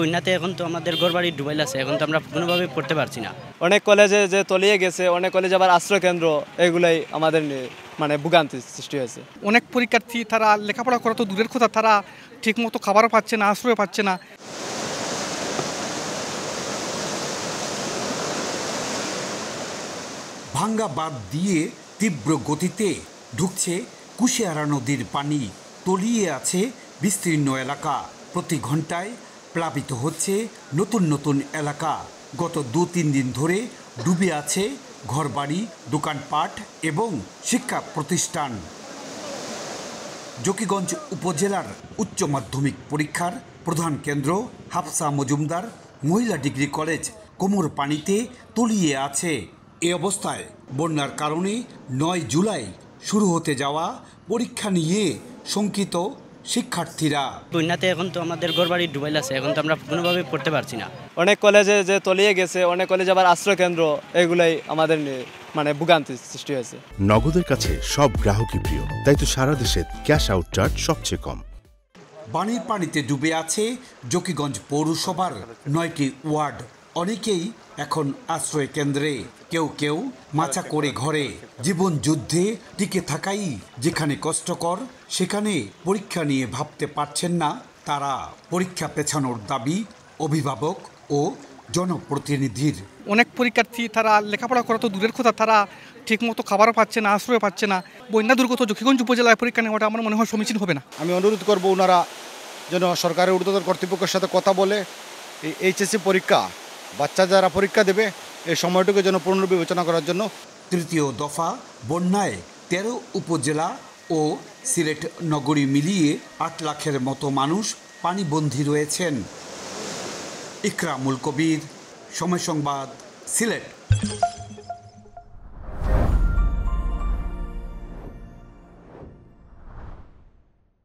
বন্যাতে এখন তো আমাদের ঘরবাড়ি ডুবাইল আছে, এখন তো আমরা কোনোভাবে পড়তে পারছি না। অনেক কলেজে যে তলিয়ে গেছে, অনেক কলেজে আবার আশ্রয় কেন্দ্র, এগুলাই আমাদের মানে ভোগান্তি সৃষ্টি হয়েছে। অনেক পরীক্ষার্থী তারা লেখাপড়া করা তো দূরের কথা, তারা ঠিকমতো খাবারও পাচ্ছে না, আশ্রয় পাচ্ছে না। ভাঙ্গা বাঁধ দিয়ে তীব্র গতিতে ঢুকছে কুশিয়ারা নদীর পানি, তলিয়ে আছে বিস্তীর্ণ এলাকা। প্রতি ঘন্টায় প্লাবিত হচ্ছে নতুন নতুন এলাকা। গত 2-3 দিন ধরে ডুবে আছে ঘরবাড়ি, দোকানপাট এবং শিক্ষা প্রতিষ্ঠান। জকিগঞ্জ উপজেলার উচ্চ মাধ্যমিক পরীক্ষার প্রধান কেন্দ্র হাফসা মজুমদার মহিলা ডিগ্রি কলেজ কোমর পানিতে তলিয়ে আছে। এ অবস্থায় বন্যার কারণে 9 জুলাই শুরু হতে যাওয়া পরীক্ষা নিয়ে শঙ্কিত শিক্ষার্থীরা। বন্যাতে এখন তো আমাদের ঘরবাড়ি ডুবাইল আছে, এখন তো আমরা কোনোভাবে পড়তে পারছি না। অনেক কলেজে যে তলিয়ে গেছে, অনেক কলেজে আবার আশ্রয় কেন্দ্র, এগুলাই আমাদের মানে ভোগান্তি সৃষ্টি হয়েছে। নগদের কাছে সব গ্রাহকই প্রিয়, তাই তো সারা দেশে ক্যাশ আউট চার্জ সবচেয়ে কম। বানের পানিতে ডুবে আছে জকিগঞ্জ পৌরসভার 9টি ওয়ার্ড। অনেকেই এখন আশ্রয় কেন্দ্রে, কেউ কেউ মাচা করে ঘরে। জীবন যুদ্ধে টিকে থাকাই যেখানে কষ্টকর, সেখানে পরীক্ষা নিয়ে ভাবতে পারছেন না তারা। পরীক্ষা পেছানোর দাবি অভিভাবক ও জনপ্রতিনিধির। অনেক পরীক্ষার্থী তারা লেখাপড়া করা তো দূরের কথা, তারা ঠিকমতো খাবারও পাচ্ছে না, আশ্রয় পাচ্ছে না। বন্যা দুর্গত জকিগঞ্জ উপজেলায় পরীক্ষা নেওয়াটা আমার মনে হয় সমীচীন হবে না। আমি অনুরোধ করব ওনারা যেন সরকারের ঊর্ধ্বতন কর্তৃপক্ষের সাথে কথা বলে এই এইচএসসি পরীক্ষা, বাচ্চা যারা পরীক্ষা দেবে এই সময়টুকু যেন পুনর্বিবেচনা করার জন্য। তৃতীয় দফা বন্যায় 13 উপজেলা ও সিলেট নগরী মিলিয়ে 8 লাখের মতো মানুষ পানিবন্দী রয়েছেন। ইকরামুল কবির, সময় সংবাদ, সিলেট।